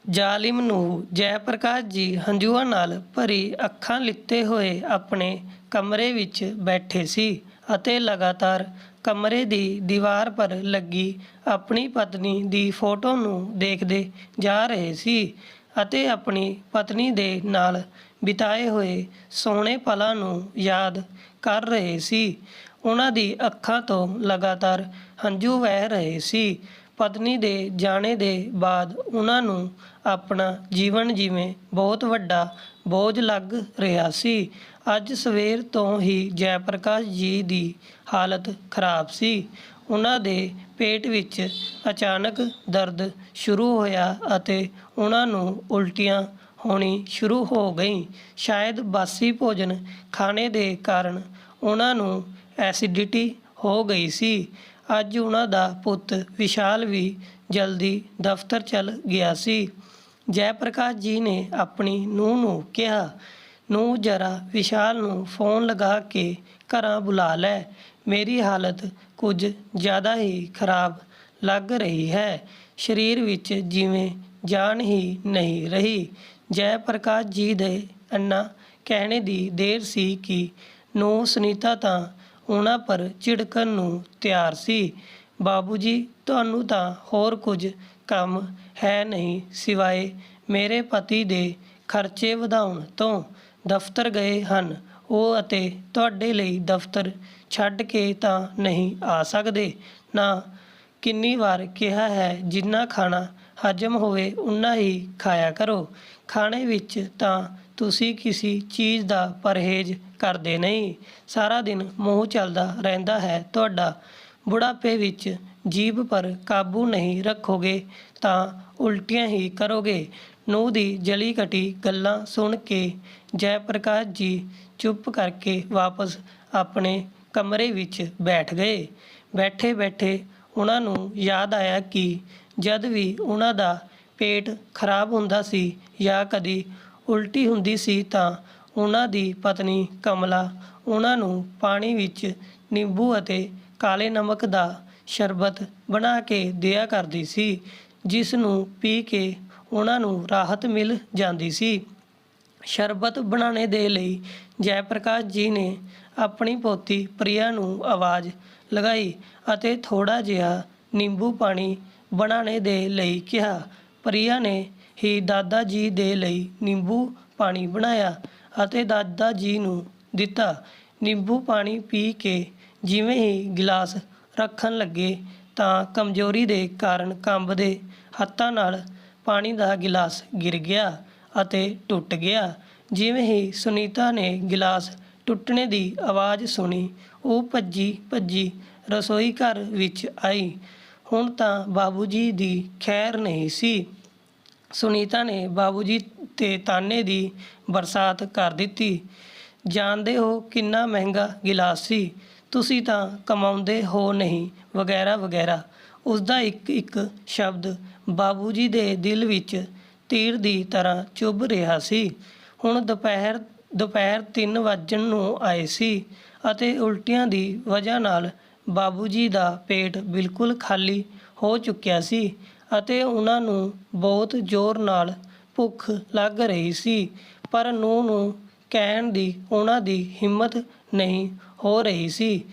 ਜ਼ਾਲਿਮ ਨੂੰ ਜੈ ਪ੍ਰਕਾਸ਼ ਜੀ ਹੰਝੂਆਂ ਨਾਲ ਭਰੀ ਅੱਖਾਂ ਲਿੱਤੇ ਹੋਏ ਆਪਣੇ ਕਮਰੇ ਵਿੱਚ ਬੈਠੇ ਸੀ ਅਤੇ ਲਗਾਤਾਰ ਕਮਰੇ ਦੀ ਦੀਵਾਰ ਪਰ ਲੱਗੀ ਆਪਣੀ ਪਤਨੀ ਦੀ ਫੋਟੋ ਨੂੰ ਦੇਖਦੇ ਜਾ ਰਹੇ ਸੀ ਅਤੇ ਆਪਣੀ ਪਤਨੀ ਦੇ ਨਾਲ ਬਿਤਾਏ ਹੋਏ ਸੋਹਣੇ ਪਲਾਂ ਨੂੰ ਯਾਦ ਕਰ ਰਹੇ ਸੀ। ਉਹਨਾਂ ਦੀ ਅੱਖਾਂ ਤੋਂ ਲਗਾਤਾਰ ਹੰਝੂ ਵਹਿ ਰਹੇ ਸੀ। ਪਤਨੀ ਦੇ ਜਾਣੇ ਦੇ ਬਾਅਦ ਉਹਨਾਂ ਨੂੰ ਆਪਣਾ ਜੀਵਨ ਜਿਵੇਂ ਬਹੁਤ ਵੱਡਾ ਬੋਝ ਲੱਗ ਰਿਹਾ ਸੀ। ਅੱਜ ਸਵੇਰ ਤੋਂ ਹੀ ਜੈ ਪ੍ਰਕਾਸ਼ ਜੀ ਦੀ ਹਾਲਤ ਖਰਾਬ ਸੀ। ਉਹਨਾਂ ਦੇ ਪੇਟ ਵਿੱਚ ਅਚਾਨਕ ਦਰਦ ਸ਼ੁਰੂ ਹੋਇਆ ਅਤੇ ਉਹਨਾਂ ਨੂੰ ਉਲਟੀਆਂ ਹੋਣੀ ਸ਼ੁਰੂ ਹੋ ਗਈ। ਸ਼ਾਇਦ ਬਾਸੀ ਭੋਜਨ ਖਾਣੇ ਦੇ ਕਾਰਨ ਉਹਨਾਂ ਨੂੰ ਐਸਿਡਿਟੀ ਹੋ ਗਈ ਸੀ। ਅੱਜ ਉਹਨਾਂ ਦਾ ਪੁੱਤ ਵਿਸ਼ਾਲ ਵੀ ਜਲਦੀ ਦਫ਼ਤਰ ਚਲ ਗਿਆ ਸੀ। ਜੈ ਪ੍ਰਕਾਸ਼ ਜੀ ਨੇ ਆਪਣੀ ਨੂੰਹ ਨੂੰ ਕਿਹਾ, "ਨੂੰਹ ਜਰਾ ਵਿਸ਼ਾਲ ਨੂੰ ਫ਼ੋਨ ਲਗਾ ਕੇ ਘਰਾਂ ਬੁਲਾ ਲੈ। ਮੇਰੀ ਹਾਲਤ ਕੁਝ ਜ਼ਿਆਦਾ ਹੀ ਖਰਾਬ ਲੱਗ ਰਹੀ ਹੈ। ਸਰੀਰ ਵਿੱਚ ਜਿਵੇਂ ਜਾਨ ਹੀ ਨਹੀਂ ਰਹੀ।" ਜੈ ਪ੍ਰਕਾਸ਼ ਜੀ ਦੇ ਇੰਨਾ ਕਹਿਣੇ ਦੀ ਦੇਰ ਸੀ ਕਿ ਨੂੰਹ ਸੁਨੀਤਾ ਤਾਂ ਉਹਨਾਂ ਪਰ ਝਿੜਕਣ ਨੂੰ ਤਿਆਰ ਸੀ। "ਬਾਬੂ ਜੀ, ਤੁਹਾਨੂੰ ਤਾਂ ਹੋਰ ਕੁਝ ਕੰਮ ਹੈ ਨਹੀਂ ਸਿਵਾਏ ਮੇਰੇ ਪਤੀ ਦੇ ਖਰਚੇ ਵਧਾਉਣ ਤੋਂ। ਦਫ਼ਤਰ ਗਏ ਹਨ ਉਹ ਅਤੇ ਤੁਹਾਡੇ ਲਈ ਦਫ਼ਤਰ ਛੱਡ ਕੇ ਤਾਂ ਨਹੀਂ ਆ ਸਕਦੇ ਨਾ। ਕਿੰਨੀ ਵਾਰ ਕਿਹਾ ਹੈ, ਜਿੰਨਾ ਖਾਣਾ ਹਜ਼ਮ ਹੋਵੇ ਓਨਾ ਹੀ ਖਾਇਆ ਕਰੋ। ਖਾਣੇ ਵਿੱਚ ਤਾਂ ਤੁਸੀਂ ਕਿਸੇ ਚੀਜ਼ ਦਾ ਪਰਹੇਜ਼ ਕਰਦੇ ਨਹੀਂ। ਸਾਰਾ ਦਿਨ ਮੂੰਹ ਚੱਲਦਾ ਰਹਿੰਦਾ ਹੈ ਤੁਹਾਡਾ। ਬੁਢਾਪੇ ਵਿੱਚ ਜੀਭ ਪਰ ਕਾਬੂ ਨਹੀਂ ਰੱਖੋਗੇ ਤਾਂ ਉਲਟੀਆਂ ਹੀ ਕਰੋਗੇ।" ਨੂੰਹ ਦੀ ਜਲੀ ਘਟੀ ਗੱਲਾਂ ਸੁਣ ਕੇ ਜੈ ਪ੍ਰਕਾਸ਼ ਜੀ ਚੁੱਪ ਕਰਕੇ ਵਾਪਸ ਆਪਣੇ ਕਮਰੇ ਵਿੱਚ ਬੈਠ ਗਏ। ਬੈਠੇ ਬੈਠੇ ਉਹਨਾਂ ਨੂੰ ਯਾਦ ਆਇਆ ਕਿ ਜਦ ਵੀ ਉਹਨਾਂ ਦਾ ਪੇਟ ਖਰਾਬ ਹੁੰਦਾ ਸੀ ਜਾਂ ਕਦੀ ਉਲਟੀ ਹੁੰਦੀ ਸੀ ਤਾਂ ਉਹਨਾਂ ਦੀ ਪਤਨੀ ਕਮਲਾ ਉਹਨਾਂ ਨੂੰ ਪਾਣੀ ਵਿੱਚ ਨਿੰਬੂ ਅਤੇ ਕਾਲੇ ਨਮਕ ਦਾ ਸ਼ਰਬਤ ਬਣਾ ਕੇ ਦਿਆ ਕਰਦੀ ਸੀ, ਜਿਸ ਨੂੰ ਪੀ ਕੇ ਉਹਨਾਂ ਨੂੰ ਰਾਹਤ ਮਿਲ ਜਾਂਦੀ ਸੀ। ਸ਼ਰਬਤ ਬਣਾਉਣ ਦੇ ਲਈ ਜੈ ਪ੍ਰਕਾਸ਼ ਜੀ ਨੇ ਆਪਣੀ ਪੋਤੀ ਪ੍ਰਿਆ ਨੂੰ ਆਵਾਜ਼ ਲਗਾਈ ਅਤੇ ਥੋੜ੍ਹਾ ਜਿਹਾ ਨਿੰਬੂ ਪਾਣੀ ਬਣਾਉਣ ਦੇ ਲਈ ਕਿਹਾ। ਪ੍ਰਿਆ ਨੇ ਹੀ ਦਾਦਾ ਜੀ ਦੇ ਲਈ ਨਿੰਬੂ ਪਾਣੀ ਬਣਾਇਆ ਅਤੇ ਦਾਦਾ ਜੀ ਨੂੰ ਦਿੱਤਾ। ਨਿੰਬੂ ਪਾਣੀ ਪੀ ਕੇ ਜਿਵੇਂ ਹੀ ਗਿਲਾਸ ਰੱਖਣ ਲੱਗੇ ਤਾਂ ਕਮਜ਼ੋਰੀ ਦੇ ਕਾਰਨ ਕੰਬਦੇ ਹੱਥਾਂ ਨਾਲ ਪਾਣੀ ਦਾ ਗਿਲਾਸ ਗਿਰ ਗਿਆ ਅਤੇ ਟੁੱਟ ਗਿਆ। ਜਿਵੇਂ ਹੀ ਸੁਨੀਤਾ ਨੇ ਗਿਲਾਸ ਟੁੱਟਣੇ ਦੀ ਆਵਾਜ਼ ਸੁਣੀ, ਉਹ ਭੱਜੀ ਭੱਜੀ ਰਸੋਈ ਘਰ ਵਿੱਚ ਆਈ। ਹੁਣ ਤਾਂ ਬਾਬੂ ਜੀ ਦੀ ਖੈਰ ਨਹੀਂ ਸੀ। ਸੁਨੀਤਾ ਨੇ ਬਾਬੂ ਜੀ 'ਤੇ ਤਾਨੇ ਦੀ ਬਰਸਾਤ ਕਰ ਦਿੱਤੀ। "ਜਾਣਦੇ ਹੋ ਕਿੰਨਾ ਮਹਿੰਗਾ ਗਿਲਾਸ ਸੀ? ਤੁਸੀਂ ਤਾਂ ਕਮਾਉਂਦੇ ਹੋ ਨਹੀਂ," ਵਗੈਰਾ ਵਗੈਰਾ। ਉਸਦਾ ਇੱਕ ਇੱਕ ਸ਼ਬਦ ਬਾਬੂ ਜੀ ਦੇ ਦਿਲ ਵਿੱਚ ਤੀਰ ਦੀ ਤਰ੍ਹਾਂ ਚੁਭ ਰਿਹਾ ਸੀ। ਹੁਣ ਦੁਪਹਿਰ 3 ਵੱਜਣ ਨੂੰ ਆਏ ਸੀ ਅਤੇ ਉਲਟੀਆਂ ਦੀ ਵਜ੍ਹਾ ਨਾਲ ਬਾਬੂ ਜੀ ਦਾ ਪੇਟ ਬਿਲਕੁਲ ਖਾਲੀ ਹੋ ਚੁੱਕਿਆ ਸੀ ਅਤੇ ਉਹਨਾਂ ਨੂੰ ਬਹੁਤ ਜ਼ੋਰ ਨਾਲ ਭੁੱਖ ਲੱਗ ਰਹੀ ਸੀ, ਪਰ ਨੂੰਹ ਨੂੰ ਕਹਿਣ ਦੀ ਉਹਨਾਂ ਦੀ ਹਿੰਮਤ ਨਹੀਂ ਹੋ ਰਹੀ ਸੀ।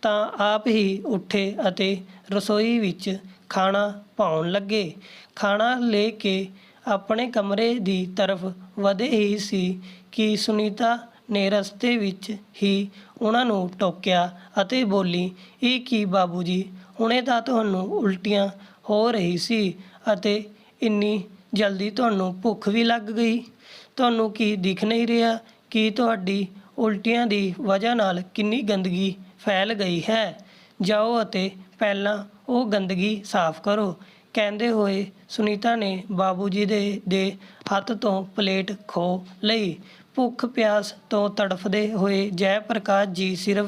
ਤਾਂ ਆਪ ਹੀ ਉੱਠੇ ਅਤੇ ਰਸੋਈ ਵਿੱਚ ਖਾਣਾ ਪਾਉਣ ਲੱਗੇ। ਖਾਣਾ ਲੈ ਕੇ ਆਪਣੇ ਕਮਰੇ ਦੀ ਤਰਫ ਵਧੇ ਹੀ ਸੀ ਕਿ ਸੁਨੀਤਾ ਨੇ ਰਸਤੇ ਵਿੱਚ ਹੀ ਉਹਨਾਂ ਨੂੰ ਟੋਕਿਆ ਅਤੇ ਬੋਲੀ, "ਇਹ ਕੀ ਬਾਬੂ ਜੀ, ਹੁਣੇ ਤਾਂ ਤੁਹਾਨੂੰ ਉਲਟੀਆਂ ਹੋ ਰਹੀ ਸੀ ਅਤੇ ਇੰਨੀ ਜਲਦੀ ਤੁਹਾਨੂੰ ਭੁੱਖ ਵੀ ਲੱਗ ਗਈ। ਤੁਹਾਨੂੰ ਕੀ ਦਿਖ ਨਹੀਂ ਰਿਹਾ ਕਿ ਤੁਹਾਡੀ ਉਲਟੀਆਂ ਦੀ ਵਜ੍ਹਾ ਨਾਲ ਕਿੰਨੀ ਗੰਦਗੀ ਫੈਲ ਗਈ ਹੈ? ਜਾਓ ਅਤੇ ਪਹਿਲਾਂ ਉਹ ਗੰਦਗੀ ਸਾਫ਼ ਕਰੋ।" ਕਹਿੰਦੇ ਹੋਏ ਸੁਨੀਤਾ ਨੇ ਬਾਬੂ ਜੀ ਦੇ ਹੱਥ ਤੋਂ ਪਲੇਟ ਖੋਹ ਲਈ। ਭੁੱਖ ਪਿਆਸ ਤੋਂ ਤੜਫਦੇ ਹੋਏ ਜੈ ਪ੍ਰਕਾਸ਼ ਜੀ ਸਿਰਫ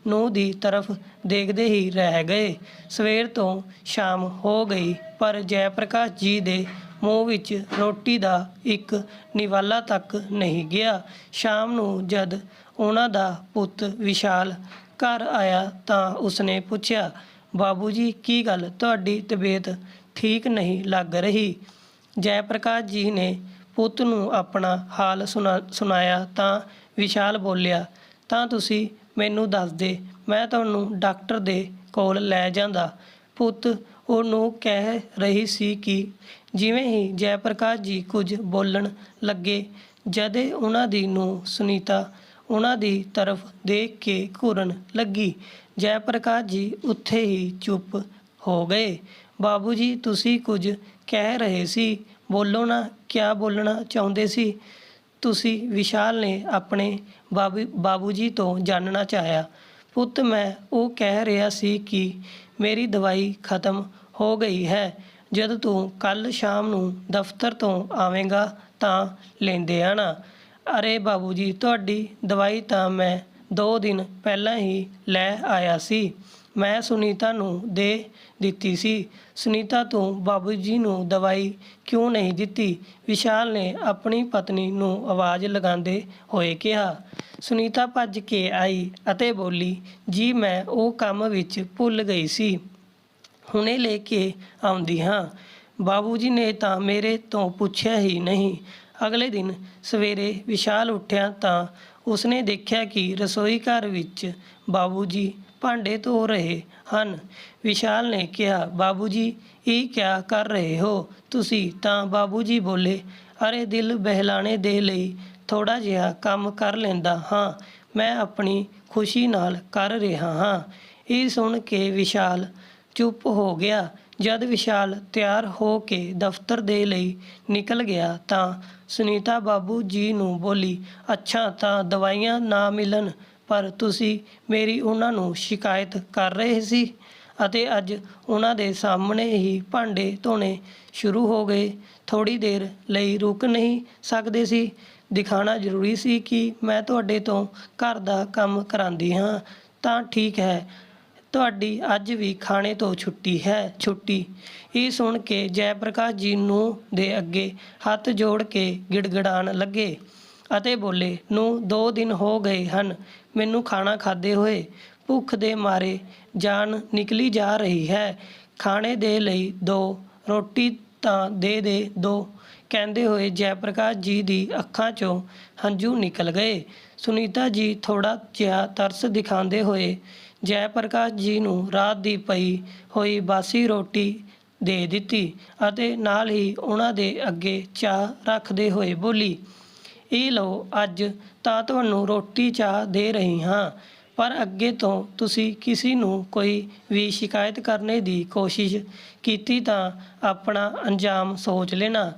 ਨੂੰਹ ਦੀ ਤਰਫ ਦੇਖਦੇ ਹੀ ਰਹਿ ਗਏ। ਸਵੇਰ ਤੋਂ ਸ਼ਾਮ ਹੋ ਗਈ ਪਰ ਜੈ ਪ੍ਰਕਾਸ਼ ਜੀ ਦੇ ਮੂੰਹ ਵਿੱਚ ਰੋਟੀ ਦਾ ਇੱਕ ਨਿਵਾਲਾ ਤੱਕ ਨਹੀਂ ਗਿਆ। ਸ਼ਾਮ ਨੂੰ ਜਦ ਉਹਨਾਂ ਦਾ ਪੁੱਤ ਵਿਸ਼ਾਲ ਘਰ ਆਇਆ ਤਾਂ ਉਸਨੇ ਪੁੱਛਿਆ, "ਬਾਬੂ ਜੀ, ਕੀ ਗੱਲ, ਤੁਹਾਡੀ ਤਬੀਅਤ ਠੀਕ ਨਹੀਂ ਲੱਗ ਰਹੀ?" ਜੈ ਪ੍ਰਕਾਸ਼ ਜੀ ਨੇ ਪੁੱਤ ਨੂੰ ਆਪਣਾ ਹਾਲ ਸੁਣਾਇਆ ਤਾਂ ਵਿਸ਼ਾਲ ਬੋਲਿਆ, ਤਾਂ ਤੁਸੀਂ ਮੈਨੂੰ ਦੱਸ ਦੇ, ਮੈਂ ਤੁਹਾਨੂੰ ਡਾਕਟਰ ਦੇ ਕੋਲ ਲੈ ਜਾਂਦਾ। ਪੁੱਤ ਉਹਨੂੰ ਕਹਿ ਰਹੀ ਸੀ ਕਿ ਜਿਵੇਂ ਹੀ ਜੈ ਪ੍ਰਕਾਸ਼ ਜੀ ਕੁਝ ਬੋਲਣ ਲੱਗੇ, ਜਦੇ ਉਹਨਾਂ ਦੀ ਨੂੰਹ ਸੁਨੀਤਾ ਉਹਨਾਂ ਦੀ ਤਰਫ ਦੇਖ ਕੇ ਘੂਰਨ ਲੱਗੀ। ਜੈ ਪ੍ਰਕਾਸ਼ ਜੀ ਉੱਥੇ ਹੀ ਚੁੱਪ ਹੋ ਗਏ। ਬਾਬੂ ਜੀ, ਤੁਸੀਂ ਕੁਝ ਕਹਿ ਰਹੇ ਸੀ, ਬੋਲੋ ਨਾ, ਕਿਆ ਬੋਲਣਾ ਚਾਹੁੰਦੇ ਸੀ ਤੁਸੀਂ? ਵਿਸ਼ਾਲ ਨੇ ਆਪਣੇ ਬਾਬੂ ਜੀ ਤੋਂ ਜਾਣਨਾ ਚਾਹਿਆ। ਪੁੱਤ, ਮੈਂ ਉਹ ਕਹਿ ਰਿਹਾ ਸੀ ਕਿ ਮੇਰੀ ਦਵਾਈ ਖਤਮ ਹੋ ਗਈ ਹੈ। ਜਦ ਤੂੰ ਕੱਲ੍ਹ ਸ਼ਾਮ ਨੂੰ ਦਫ਼ਤਰ ਤੋਂ ਆਵੇਂਗਾ ਤਾਂ ਲੈਂਦੇ ਆਣਾ। ਅਰੇ ਬਾਬੂ ਜੀ, ਤੁਹਾਡੀ ਦਵਾਈ ਤਾਂ ਮੈਂ 2 ਦਿਨ ਪਹਿਲਾਂ ਹੀ ਲੈ ਆਇਆ ਸੀ। ਮੈਂ ਸੁਨੀਤਾ ਨੂੰ ਦੇ ਦਿੱਤੀ ਸੀ। ਸੁਨੀਤਾ, ਤੂੰ ਬਾਬੂ ਜੀ ਨੂੰ ਦਵਾਈ ਕਿਉਂ ਨਹੀਂ ਦਿੱਤੀ? ਵਿਸ਼ਾਲ ਨੇ ਆਪਣੀ ਪਤਨੀ ਨੂੰ ਆਵਾਜ਼ ਲਗਾਉਂਦੇ ਹੋਏ ਕਿਹਾ। ਸੁਨੀਤਾ ਭੱਜ ਕੇ ਆਈ ਅਤੇ ਬੋਲੀ, ਜੀ ਮੈਂ ਉਹ ਕੰਮ ਵਿੱਚ ਭੁੱਲ ਗਈ ਸੀ, ਹੁਣੇ ਲੈ ਕੇ ਆਉਂਦੀ ਹਾਂ। ਬਾਬੂ ਜੀ ਨੇ ਤਾਂ ਮੇਰੇ ਤੋਂ ਪੁੱਛਿਆ ਹੀ ਨਹੀਂ। ਅਗਲੇ ਦਿਨ ਸਵੇਰੇ ਵਿਸ਼ਾਲ ਉੱਠਿਆ ਤਾਂ ਉਸਨੇ ਦੇਖਿਆ ਕਿ ਰਸੋਈ ਘਰ ਵਿੱਚ ਬਾਬੂ ਜੀ ਭਾਂਡੇ ਧੋ ਰਹੇ ਹਨ। ਵਿਸ਼ਾਲ ਨੇ ਕਿਹਾ, ਬਾਬੂ ਜੀ, ਇਹ ਕਿਆ ਕਰ ਰਹੇ ਹੋ ਤੁਸੀਂ? ਤਾਂ ਬਾਬੂ ਜੀ ਬੋਲੇ, ਅਰੇ ਦਿਲ ਬਹਿਲਾਣੇ ਦੇ ਲਈ ਥੋੜ੍ਹਾ ਜਿਹਾ ਕੰਮ ਕਰ ਲੈਂਦਾ ਹਾਂ, ਮੈਂ ਆਪਣੀ ਖੁਸ਼ੀ ਨਾਲ ਕਰ ਰਿਹਾ ਹਾਂ। ਇਹ ਸੁਣ ਕੇ ਵਿਸ਼ਾਲ ਚੁੱਪ ਹੋ ਗਿਆ। ਜਦ ਵਿਸ਼ਾਲ ਤਿਆਰ ਹੋ ਕੇ ਦਫ਼ਤਰ ਦੇ ਲਈ ਨਿਕਲ ਗਿਆ ਤਾਂ ਸੁਨੀਤਾ ਬਾਬੂ ਜੀ ਨੂੰ ਬੋਲੀ, ਅੱਛਾ ਤਾਂ ਦਵਾਈਆਂ ਨਾ ਮਿਲਣ ਪਰ ਤੁਸੀਂ ਮੇਰੀ ਉਹਨਾਂ ਨੂੰ ਸ਼ਿਕਾਇਤ ਕਰ ਰਹੇ ਸੀ ਅਤੇ ਅੱਜ ਉਹਨਾਂ ਦੇ ਸਾਹਮਣੇ ਹੀ ਭਾਂਡੇ ਧੋਣੇ ਸ਼ੁਰੂ ਹੋ ਗਏ। ਥੋੜ੍ਹੀ ਦੇਰ ਲਈ ਰੁਕ ਨਹੀਂ ਸਕਦੇ ਸੀ? ਦਿਖਾਣਾ ਜ਼ਰੂਰੀ ਸੀ ਕਿ ਮੈਂ ਤੁਹਾਡੇ ਤੋਂ ਘਰ ਦਾ ਕੰਮ ਕਰਾਂਦੀ ਹਾਂ। ਤਾਂ ਠੀਕ ਹੈ, ਤੁਹਾਡੀ ਅੱਜ ਵੀ ਖਾਣੇ ਤੋਂ ਛੁੱਟੀ ਹੈ। ਛੁੱਟੀ? ਇਹ ਸੁਣ ਕੇ ਜੈ ਪ੍ਰਕਾਸ਼ ਜੀ ਨੂੰ ਦੇ ਅੱਗੇ ਹੱਥ ਜੋੜ ਕੇ ਗਿੜਗਿੜਾਉਣ ਲੱਗੇ ਅਤੇ ਬੋਲੇ, ਨੂੰ 2 ਦਿਨ ਹੋ ਗਏ ਹਨ ਮੈਨੂੰ ਖਾਣਾ ਖਾਧੇ ਹੋਏ। ਭੁੱਖ ਦੇ ਮਾਰੇ ਜਾਨ ਨਿਕਲੀ ਜਾ ਰਹੀ ਹੈ। ਖਾਣੇ ਦੇ ਲਈ 2 ਰੋਟੀ ਤਾਂ ਦੇ ਦੇ ਦੋ। ਕਹਿੰਦੇ ਹੋਏ ਜੈ ਪ੍ਰਕਾਸ਼ ਜੀ ਦੀ ਅੱਖਾਂ 'ਚੋਂ ਹੰਝੂ ਨਿਕਲ ਗਏ। ਸੁਨੀਤਾ ਜੀ ਥੋੜ੍ਹਾ ਜਿਹਾ ਤਰਸ ਦਿਖਾਉਂਦੇ ਹੋਏ ਜੈ ਪ੍ਰਕਾਸ਼ ਜੀ ਨੂੰ ਰਾਤ ਦੀ ਪਈ ਹੋਈ ਬਾਸੀ ਰੋਟੀ ਦੇ ਦਿੱਤੀ ਅਤੇ ਨਾਲ ਹੀ ਉਹਨਾਂ ਦੇ ਅੱਗੇ ਚਾਹ ਰੱਖਦੇ ਹੋਏ ਬੋਲੀ, ਇਹ ਲਓ, ਅੱਜ ਤਾਂ ਤੁਹਾਨੂੰ ਰੋਟੀ ਚਾਹ ਦੇ ਰਹੀ ਹਾਂ, ਪਰ ਅੱਗੇ ਤੋਂ ਤੁਸੀਂ ਕਿਸੇ ਨੂੰ ਕੋਈ ਵੀ ਸ਼ਿਕਾਇਤ ਕਰਨੇ ਦੀ ਕੋਸ਼ਿਸ਼ ਕੀਤੀ ਤਾਂ ਆਪਣਾ ਅੰਜਾਮ ਸੋਚ ਲੈਣਾ।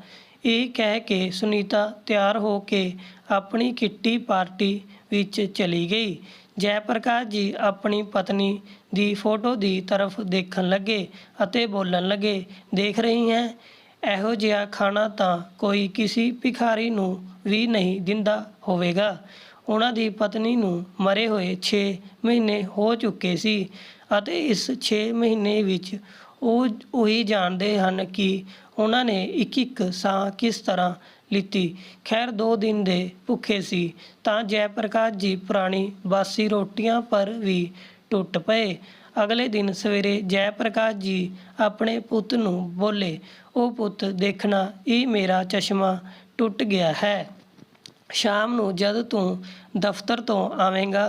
ਇਹ ਕਹਿ ਕੇ ਸੁਨੀਤਾ ਤਿਆਰ ਹੋ ਕੇ ਆਪਣੀ ਕਿੱਟੀ ਪਾਰਟੀ ਵਿੱਚ ਚਲੀ ਗਈ। ਜੈ ਪ੍ਰਕਾਸ਼ ਜੀ ਆਪਣੀ ਪਤਨੀ ਦੀ ਫੋਟੋ ਦੀ ਤਰਫ ਦੇਖਣ ਲੱਗੇ ਅਤੇ ਬੋਲਣ ਲੱਗੇ, ਦੇਖ ਰਹੀ ਹੈ, ਇਹੋ ਜਿਹਾ ਖਾਣਾ ਤਾਂ ਕੋਈ ਕਿਸੇ ਭਿਖਾਰੀ ਨੂੰ ਵੀ ਨਹੀਂ ਦਿੰਦਾ ਹੋਵੇਗਾ। ਉਹਨਾਂ ਦੀ ਪਤਨੀ ਨੂੰ ਮਰੇ ਹੋਏ 6 ਮਹੀਨੇ ਹੋ ਚੁੱਕੇ ਸੀ ਅਤੇ ਇਸ 6 ਮਹੀਨੇ ਵਿੱਚ ਉਹੀ ਜਾਣਦੇ ਹਨ ਕਿ ਉਹਨਾਂ ਨੇ ਇੱਕ ਸਾਹ ਕਿਸ ਤਰ੍ਹਾਂ ਲਿੱਤੀ। ਖੈਰ 2 ਦਿਨ ਦੇ ਭੁੱਖੇ ਸੀ ਤਾਂ ਜੈ ਪ੍ਰਕਾਸ਼ ਜੀ ਪੁਰਾਣੀ ਬਾਸੀ ਰੋਟੀਆਂ ਪਰ ਵੀ ਟੁੱਟ ਪਏ। ਅਗਲੇ ਦਿਨ ਸਵੇਰੇ ਜੈ ਪ੍ਰਕਾਸ਼ ਜੀ ਆਪਣੇ ਪੁੱਤ ਨੂੰ ਬੋਲੇ, ਉਹ ਪੁੱਤ ਦੇਖਣਾ, ਇਹ ਮੇਰਾ ਚਸ਼ਮਾ ਟੁੱਟ ਗਿਆ ਹੈ। ਸ਼ਾਮ ਨੂੰ ਜਦ ਤੂੰ ਦਫ਼ਤਰ ਤੋਂ ਆਵੇਂਗਾ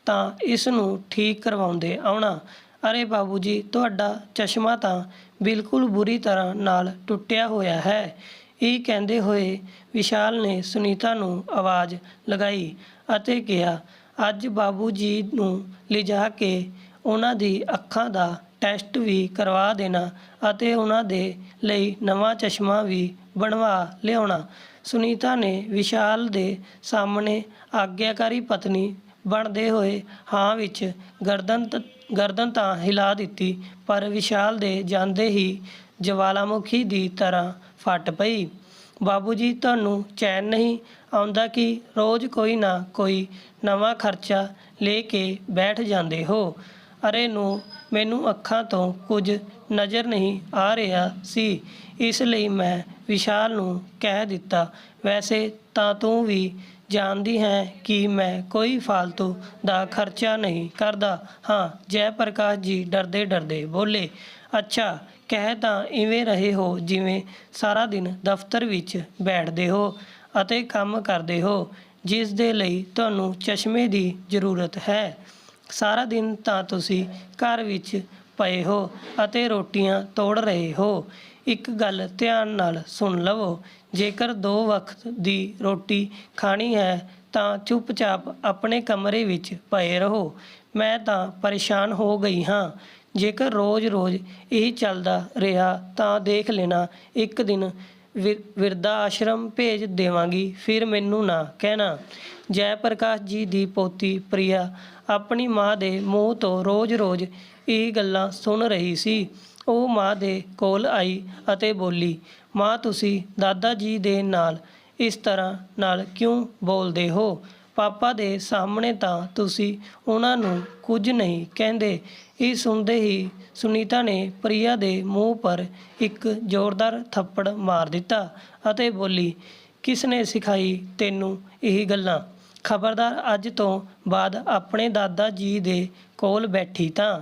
ਤਾਂ ਇਸ ਨੂੰ ਠੀਕ ਕਰਵਾਉਂਦੇ ਆਉਣਾ। ਅਰੇ ਬਾਬੂ ਜੀ, ਤੁਹਾਡਾ ਚਸ਼ਮਾ ਤਾਂ ਬਿਲਕੁਲ ਬੁਰੀ ਤਰ੍ਹਾਂ ਨਾਲ ਟੁੱਟਿਆ ਹੋਇਆ ਹੈ। ਇਹ ਕਹਿੰਦੇ ਹੋਏ ਵਿਸ਼ਾਲ ਨੇ ਸੁਨੀਤਾ ਨੂੰ ਆਵਾਜ਼ ਲਗਾਈ ਅਤੇ ਕਿਹਾ, ਅੱਜ ਬਾਬੂ ਜੀ ਨੂੰ ਲਿਜਾ ਕੇ ਉਹਨਾਂ ਦੀ ਅੱਖਾਂ ਦਾ ਟੈਸਟ ਵੀ ਕਰਵਾ ਦੇਣਾ ਅਤੇ ਉਹਨਾਂ ਦੇ ਲਈ ਨਵਾਂ ਚਸ਼ਮਾ ਵੀ ਬਣਵਾ ਲਿਆਉਣਾ। ਸੁਨੀਤਾ ਨੇ ਵਿਸ਼ਾਲ ਦੇ ਸਾਹਮਣੇ ਆਗਿਆਕਾਰੀ ਪਤਨੀ ਬਣਦੇ ਹੋਏ ਹਾਂ ਵਿੱਚ ਗਰਦਨ ਤਾਂ ਹਿਲਾ ਦਿੱਤੀ, ਪਰ ਵਿਸ਼ਾਲ ਦੇ ਜਾਂਦੇ ਹੀ ਜਵਾਲਾਮੁਖੀ ਦੀ ਤਰ੍ਹਾਂ ਫਟ ਪਈ। ਬਾਬੂ ਜੀ, ਤੁਹਾਨੂੰ ਚੈਨ ਨਹੀਂ ਆਉਂਦਾ ਕਿ ਰੋਜ਼ ਕੋਈ ਨਾ ਕੋਈ ਨਵਾਂ ਖਰਚਾ ਲੈ ਕੇ ਬੈਠ ਜਾਂਦੇ ਹੋ? ਅਰੇ ਨੂੰ, ਮੈਨੂੰ ਅੱਖਾਂ ਤੋਂ ਕੁਝ ਨਜ਼ਰ ਨਹੀਂ ਆ ਰਿਹਾ ਸੀ, ਇਸ ਲਈ ਮੈਂ ਵਿਸ਼ਾਲ ਨੂੰ ਕਹਿ ਦਿੱਤਾ। ਵੈਸੇ ਤਾਂ ਤੂੰ ਵੀ ਜਾਣਦੀ ਹੈ ਕਿ ਮੈਂ ਕੋਈ ਫਾਲਤੂ ਦਾ ਖਰਚਾ ਨਹੀਂ ਕਰਦਾ ਹਾਂ। ਜੈ ਪ੍ਰਕਾਸ਼ ਜੀ ਡਰਦੇ ਡਰਦੇ ਬੋਲੇ, ਅੱਛਾ, ਕਹਿ ਤਾਂ ਇਵੇਂ ਰਹੇ ਹੋ ਜਿਵੇਂ ਸਾਰਾ ਦਿਨ ਦਫ਼ਤਰ ਵਿੱਚ ਬੈਠਦੇ ਹੋ ਅਤੇ ਕੰਮ ਕਰਦੇ ਹੋ, ਜਿਸ ਦੇ ਲਈ ਤੁਹਾਨੂੰ ਚਸ਼ਮੇ ਦੀ ਜ਼ਰੂਰਤ ਹੈ। ਸਾਰਾ ਦਿਨ ਤਾਂ ਤੁਸੀਂ ਘਰ ਵਿੱਚ ਪਏ ਹੋ ਅਤੇ ਰੋਟੀਆਂ ਤੋੜ ਰਹੇ ਹੋ। ਇੱਕ ਗੱਲ ਧਿਆਨ ਨਾਲ ਸੁਣ ਲਵੋ, ਜੇਕਰ 2 ਵਕਤ ਦੀ ਰੋਟੀ ਖਾਣੀ ਹੈ ਤਾਂ ਚੁੱਪਚਾਪ ਆਪਣੇ ਕਮਰੇ ਵਿੱਚ ਪਏ ਰਹੋ। ਮੈਂ ਤਾਂ ਪਰੇਸ਼ਾਨ ਹੋ ਗਈ ਹਾਂ। ਜੇਕਰ ਰੋਜ਼-ਰੋਜ਼ ਇਹੀ ਚੱਲਦਾ ਰਿਹਾ ਤਾਂ ਦੇਖ ਲੈਣਾ, ਇੱਕ ਦਿਨ ਬਿਰਧਾ ਆਸ਼ਰਮ ਭੇਜ ਦੇਵਾਂਗੀ, ਫਿਰ ਮੈਨੂੰ ਨਾ ਕਹਿਣਾ। ਜੈ ਪ੍ਰਕਾਸ਼ ਜੀ ਦੀ ਪੋਤੀ ਪ੍ਰਿਆ ਆਪਣੀ ਮਾਂ ਦੇ ਮੂੰਹ ਤੋਂ ਰੋਜ਼-ਰੋਜ਼ ਇਹ ਗੱਲਾਂ ਸੁਣ ਰਹੀ ਸੀ। ਉਹ ਮਾਂ ਦੇ ਕੋਲ ਆਈ ਅਤੇ ਬੋਲੀ, ਮਾਂ ਤੁਸੀਂ ਦਾਦਾ ਜੀ ਦੇ ਨਾਲ ਇਸ ਤਰ੍ਹਾਂ ਨਾਲ ਕਿਉਂ ਬੋਲਦੇ ਹੋ? ਪਾਪਾ ਦੇ ਸਾਹਮਣੇ ਤਾਂ ਤੁਸੀਂ ਉਹਨਾਂ ਨੂੰ ਕੁਝ ਨਹੀਂ ਕਹਿੰਦੇ। ਇਹ ਸੁਣਦੇ ਹੀ ਸੁਨੀਤਾ ਨੇ ਪ੍ਰਿਆ ਦੇ ਮੂੰਹ ਪਰ ਇੱਕ ਜ਼ੋਰਦਾਰ ਥੱਪੜ ਮਾਰ ਦਿੱਤਾ ਅਤੇ ਬੋਲੀ, ਕਿਸ ਨੇ ਸਿਖਾਈ ਤੈਨੂੰ ਇਹ ਗੱਲਾਂ? ਖਬਰਦਾਰ ਅੱਜ ਤੋਂ ਬਾਅਦ ਆਪਣੇ ਦਾਦਾ ਜੀ ਦੇ ਕੋਲ ਬੈਠੀ ਤਾਂ।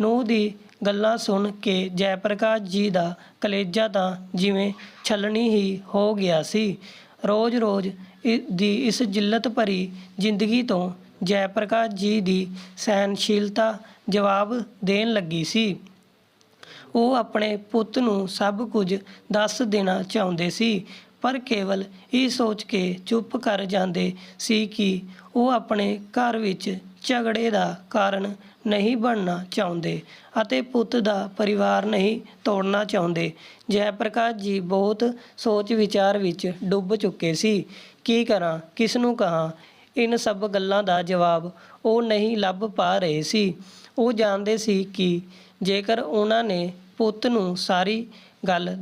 ਨੂੰਹ ਦੀ ਗੱਲਾਂ ਸੁਣ ਕੇ ਜੈ ਪ੍ਰਕਾਸ਼ ਜੀ ਦਾ ਕਲੇਜਾ ਤਾਂ ਜਿਵੇਂ ਛਲਣੀ ਹੀ ਹੋ ਗਿਆ ਸੀ। ਰੋਜ਼-ਰੋਜ਼ ਦੀ ਇਸ ਜਿੱਲਤ ਭਰੀ ਜ਼ਿੰਦਗੀ ਤੋਂ ਜੈ ਪ੍ਰਕਾਸ਼ ਜੀ ਦੀ ਸਹਿਣਸ਼ੀਲਤਾ ਜਵਾਬ ਦੇਣ ਲੱਗੀ ਸੀ। ਉਹ ਆਪਣੇ ਪੁੱਤ ਨੂੰ ਸਭ ਕੁਝ ਦੱਸ ਦੇਣਾ ਚਾਹੁੰਦੇ ਸੀ, ਪਰ ਕੇਵਲ ਇਹ ਸੋਚ ਕੇ ਚੁੱਪ ਕਰ ਜਾਂਦੇ ਸੀ ਕਿ ਉਹ ਆਪਣੇ ਘਰ ਵਿੱਚ ਝਗੜੇ ਦਾ ਕਾਰਨ ਨਹੀਂ ਬਣਨਾ ਚਾਹੁੰਦੇ ਅਤੇ ਪੁੱਤ ਦਾ ਪਰਿਵਾਰ ਨਹੀਂ ਤੋੜਨਾ ਚਾਹੁੰਦੇ। ਜੈ ਪ੍ਰਕਾਸ਼ ਜੀ ਬਹੁਤ ਸੋਚ ਵਿਚਾਰ ਵਿੱਚ ਡੁੱਬ ਚੁੱਕੇ ਸੀ। ਕੀ ਕਰਾਂ, ਕਿਸ ਨੂੰ ਕਹਾਂ? ਇਨ ਸਭ ਗੱਲਾਂ ਦਾ ਜਵਾਬ ਉਹ ਨਹੀਂ ਲੱਭ ਪਾ ਰਹੇ ਸੀ। ਉਹ ਜਾਣਦੇ ਸੀ ਕਿ ਜੇਕਰ ਉਹਨਾਂ ਨੇ ਪੁੱਤ ਨੂੰ ਸਾਰੀ ਗੱਲ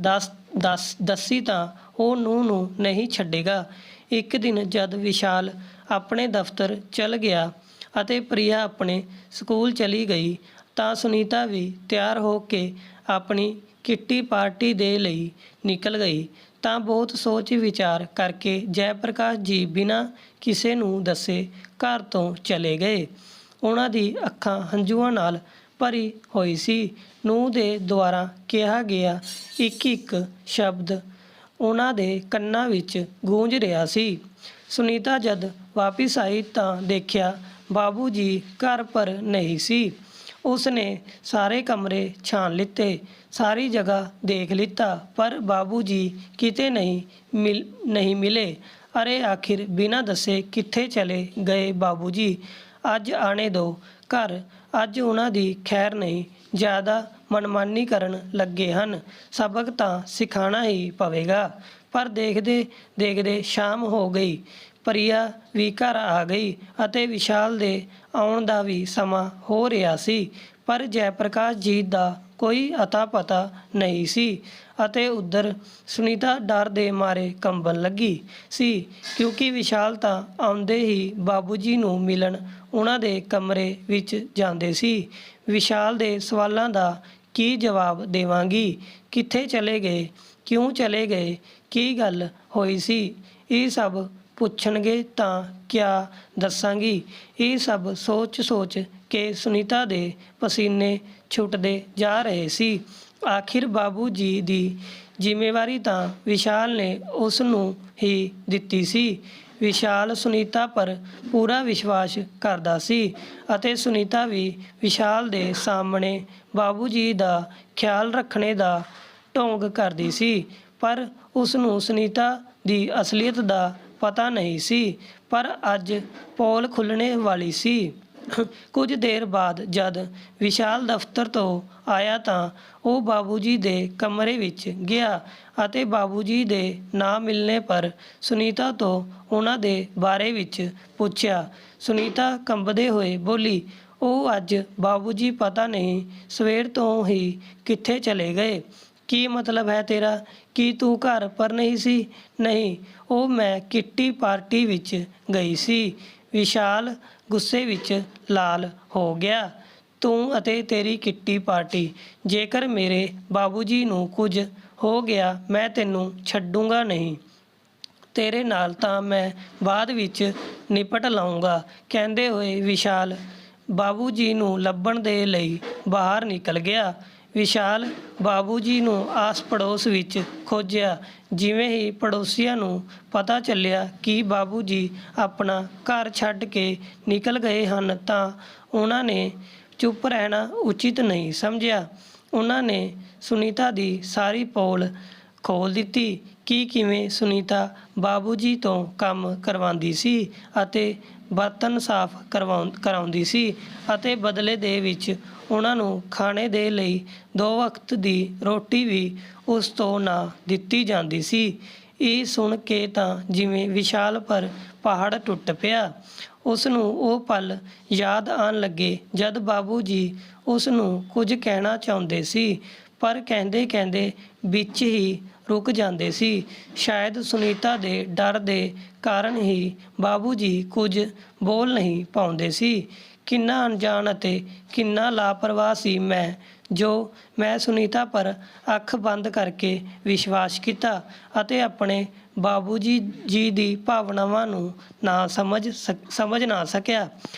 ਦੱਸੀ ਤਾਂ ਉਹ ਨੂੰਹ ਨੂੰ ਨਹੀਂ ਛੱਡੇਗਾ। ਇੱਕ ਦਿਨ ਜਦ ਵਿਸ਼ਾਲ ਆਪਣੇ ਦਫ਼ਤਰ ਚਲ ਗਿਆ ਅਤੇ ਪ੍ਰਿਆ ਆਪਣੇ ਸਕੂਲ ਚਲੀ ਗਈ ਤਾਂ ਸੁਨੀਤਾ ਵੀ ਤਿਆਰ ਹੋ ਕੇ ਆਪਣੀ ਕਿੱਟੀ ਪਾਰਟੀ ਦੇ ਲਈ ਨਿਕਲ ਗਈ। ਤਾਂ ਬਹੁਤ ਸੋਚ ਵਿਚਾਰ ਕਰਕੇ ਜੈ ਪ੍ਰਕਾਸ਼ ਜੀ ਬਿਨਾਂ ਕਿਸੇ ਨੂੰ ਦੱਸੇ ਘਰ ਤੋਂ ਚਲੇ ਗਏ। ਉਹਨਾਂ ਦੀ ਅੱਖਾਂ ਹੰਝੂਆਂ ਨਾਲ ਭਰੀ ਹੋਈ ਸੀ। ਨੂੰਹ ਦੇ ਦੁਆਰਾ ਕਿਹਾ ਗਿਆ ਇੱਕ ਸ਼ਬਦ ਉਹਨਾਂ ਦੇ ਕੰਨਾਂ ਵਿੱਚ ਗੂੰਜ ਰਿਹਾ ਸੀ। ਸੁਨੀਤਾ ਜਦ ਵਾਪਿਸ ਆਈ ਤਾਂ ਦੇਖਿਆ ਬਾਬੂ ਜੀ ਘਰ ਪਰ ਨਹੀਂ ਸੀ। ਉਸਨੇ ਸਾਰੇ ਕਮਰੇ ਛਾਣ ਲਿੱਤੇ, ਸਾਰੀ ਜਗ੍ਹਾ ਦੇਖ ਲਿੱਤਾ, ਪਰ ਬਾਬੂ ਜੀ ਕਿਤੇ ਨਹੀਂ ਮਿਲੇ। ਅਰੇ ਆਖਿਰ ਬਿਨਾਂ ਦੱਸੇ ਕਿੱਥੇ ਚਲੇ ਗਏ ਬਾਬੂ ਜੀ? ਅੱਜ ਆਣੇ ਦਿਓ ਘਰ, ਅੱਜ ਉਹਨਾਂ ਦੀ ਖੈਰ ਨਹੀਂ। ਜ਼ਿਆਦਾ ਮਨਮਾਨੀ ਕਰਨ ਲੱਗੇ ਹਨ, ਸਬਕ ਤਾਂ ਸਿਖਾਉਣਾ ਹੀ ਪਵੇਗਾ। ਪਰ ਦੇਖਦੇ ਦੇਖਦੇ ਸ਼ਾਮ ਹੋ ਗਈ। ਪ੍ਰਿਆ ਵੀ ਘਰ ਆ ਗਈ ਅਤੇ ਵਿਸ਼ਾਲ ਦੇ ਆਉਣ ਦਾ ਵੀ ਸਮਾਂ ਹੋ ਰਿਹਾ ਸੀ, ਪਰ ਜੈ ਪ੍ਰਕਾਸ਼ ਜੀ ਦਾ ਕੋਈ ਅਤਾ ਪਤਾ ਨਹੀਂ ਸੀ ਅਤੇ ਉੱਧਰ ਸੁਨੀਤਾ ਡਰ ਦੇ ਮਾਰੇ ਕੰਬਣ ਲੱਗੀ ਸੀ, ਕਿਉਂਕਿ ਵਿਸ਼ਾਲ ਤਾਂ ਆਉਂਦੇ ਹੀ ਬਾਬੂ ਜੀ ਨੂੰ ਮਿਲਣ ਉਹਨਾਂ ਦੇ ਕਮਰੇ ਵਿੱਚ ਜਾਂਦੇ ਸੀ। ਵਿਸ਼ਾਲ ਦੇ ਸਵਾਲਾਂ ਦਾ ਕੀ ਜਵਾਬ ਦੇਵਾਂਗੀ? ਕਿੱਥੇ ਚਲੇ ਗਏ? ਕਿਉਂ ਚਲੇ ਗਏ? ਕੀ ਗੱਲ ਹੋਈ ਸੀ? ਇਹ ਸਭ ਪੁੱਛਣਗੇ ਤਾਂ ਕਿਆ ਦੱਸਾਂਗੀ? ਇਹ ਸਭ ਸੋਚ ਕੇ ਸੁਨੀਤਾ ਦੇ ਪਸੀਨੇ ਛੁੱਟਦੇ ਜਾ ਰਹੇ ਸੀ। ਆਖਿਰ ਬਾਬੂ ਜੀ ਦੀ ਜ਼ਿੰਮੇਵਾਰੀ ਤਾਂ ਵਿਸ਼ਾਲ ਨੇ ਉਸ ਨੂੰ ਹੀ ਦਿੱਤੀ ਸੀ। ਵਿਸ਼ਾਲ ਸੁਨੀਤਾ ਪਰ ਪੂਰਾ ਵਿਸ਼ਵਾਸ ਕਰਦਾ ਸੀ ਅਤੇ ਸੁਨੀਤਾ ਵੀ ਵਿਸ਼ਾਲ ਦੇ ਸਾਹਮਣੇ ਬਾਬੂ ਜੀ ਦਾ ਖਿਆਲ ਰੱਖਣੇ ਦਾ ਢੋਂਗ ਕਰਦੀ ਸੀ, ਪਰ ਉਸ ਨੂੰ ਸੁਨੀਤਾ ਦੀ ਅਸਲੀਅਤ ਦਾ ਪਤਾ ਨਹੀਂ ਸੀ। ਪਰ ਅੱਜ ਪੋਲ ਖੁੱਲ੍ਹਣੇ ਵਾਲੀ ਸੀ। ਕੁਝ ਦੇਰ ਬਾਅਦ ਜਦ ਵਿਸ਼ਾਲ ਦਫ਼ਤਰ ਤੋਂ ਆਇਆ ਤਾਂ ਉਹ ਬਾਬੂ ਜੀ ਦੇ ਕਮਰੇ ਵਿੱਚ ਗਿਆ ਅਤੇ ਬਾਬੂ ਜੀ ਦੇ ਨਾ ਮਿਲਣੇ ਪਰ ਸੁਨੀਤਾ ਤੋਂ ਉਹਨਾਂ ਦੇ ਬਾਰੇ ਵਿੱਚ ਪੁੱਛਿਆ। ਸੁਨੀਤਾ ਕੰਬਦੇ ਹੋਏ ਬੋਲੀ, ਉਹ ਅੱਜ ਬਾਬੂ ਜੀ ਪਤਾ ਨਹੀਂ ਸਵੇਰ ਤੋਂ ਹੀ ਕਿੱਥੇ ਚਲੇ ਗਏ। ਕੀ ਮਤਲਬ ਹੈ ਤੇਰਾ? ਕੀ ਤੂੰ ਘਰ ਪਰ ਨਹੀਂ ਸੀ? ਨਹੀਂ, ਉਹ ਮੈਂ ਕਿੱਟੀ ਪਾਰਟੀ ਵਿੱਚ ਗਈ ਸੀ। ਵਿਸ਼ਾਲ ਗੁੱਸੇ ਵਿੱਚ ਲਾਲ ਹੋ ਗਿਆ। ਤੂੰ ਅਤੇ ਤੇਰੀ ਕਿੱਟੀ ਪਾਰਟੀ? ਜੇਕਰ ਮੇਰੇ ਬਾਬੂ ਜੀ ਨੂੰ ਕੁਝ ਹੋ ਗਿਆ ਮੈਂ ਤੈਨੂੰ ਛੱਡੂੰਗਾ ਨਹੀਂ। ਤੇਰੇ ਨਾਲ ਤਾਂ ਮੈਂ ਬਾਅਦ ਵਿੱਚ ਨਿਪਟ ਲਊਂਗਾ। ਕਹਿੰਦੇ ਹੋਏ ਵਿਸ਼ਾਲ ਬਾਬੂ ਜੀ ਨੂੰ ਲੱਭਣ ਦੇ ਲਈ ਬਾਹਰ ਨਿਕਲ ਗਿਆ। ਵਿਸ਼ਾਲ ਬਾਬੂ ਜੀ ਨੂੰ ਆਸ ਪੜੋਸ ਵਿੱਚ ਖੋਜਿਆ। ਜਿਵੇਂ ਹੀ ਪੜੋਸੀਆਂ ਨੂੰ ਪਤਾ ਚੱਲਿਆ ਕਿ ਬਾਬੂ ਜੀ ਆਪਣਾ ਘਰ ਛੱਡ ਕੇ ਨਿਕਲ ਗਏ ਹਨ ਤਾਂ ਉਹਨਾਂ ਨੇ ਚੁੱਪ ਰਹਿਣਾ ਉਚਿਤ ਨਹੀਂ ਸਮਝਿਆ। ਉਹਨਾਂ ਨੇ ਸੁਨੀਤਾ ਦੀ ਸਾਰੀ ਪੋਲ ਖੋਲ੍ਹ ਦਿੱਤੀ ਕਿ ਕਿਵੇਂ ਸੁਨੀਤਾ ਬਾਬੂ ਜੀ ਤੋਂ ਕੰਮ ਕਰਵਾਉਂਦੀ ਸੀ ਅਤੇ ਬਰਤਨ ਸਾਫ਼ ਕਰਾਉਂਦੀ ਸੀ ਅਤੇ ਬਦਲੇ ਦੇ ਵਿੱਚ ਉਹਨਾਂ ਨੂੰ ਖਾਣੇ ਦੇ ਲਈ 2 ਵਕਤ ਦੀ ਰੋਟੀ ਵੀ ਉਸ ਤੋਂ ਨਾ ਦਿੱਤੀ ਜਾਂਦੀ ਸੀ। ਇਹ ਸੁਣ ਕੇ ਤਾਂ ਜਿਵੇਂ ਵਿਸ਼ਾਲ ਪਰ ਪਹਾੜ ਟੁੱਟ ਪਿਆ। ਉਸ ਨੂੰ ਉਹ ਪਲ ਯਾਦ ਆਉਣ ਲੱਗੇ ਜਦ ਬਾਬੂ ਜੀ ਉਸ ਨੂੰ ਕੁਝ ਕਹਿਣਾ ਚਾਹੁੰਦੇ ਸੀ ਪਰ ਕਹਿੰਦੇ ਕਹਿੰਦੇ ਵਿੱਚ ਹੀ ਰੁਕ ਜਾਂਦੇ ਸੀ। ਸ਼ਾਇਦ ਸੁਨੀਤਾ ਦੇ ਡਰ ਦੇ ਕਾਰਨ ਹੀ ਬਾਬੂ ਜੀ ਕੁਝ ਬੋਲ ਨਹੀਂ ਪਾਉਂਦੇ ਸੀ। ਕਿੰਨਾ ਅਣਜਾਣ ਅਤੇ ਕਿੰਨਾ ਲਾਪਰਵਾਹ ਸੀ ਮੈਂ ਸੁਨੀਤਾ ਪਰ ਅੱਖ ਬੰਦ ਕਰਕੇ ਵਿਸ਼ਵਾਸ ਕੀਤਾ ਅਤੇ ਆਪਣੇ ਬਾਬੂ ਜੀ ਦੀ ਭਾਵਨਾਵਾਂ ਨੂੰ ਸਮਝ ਨਾ ਸਕਿਆ।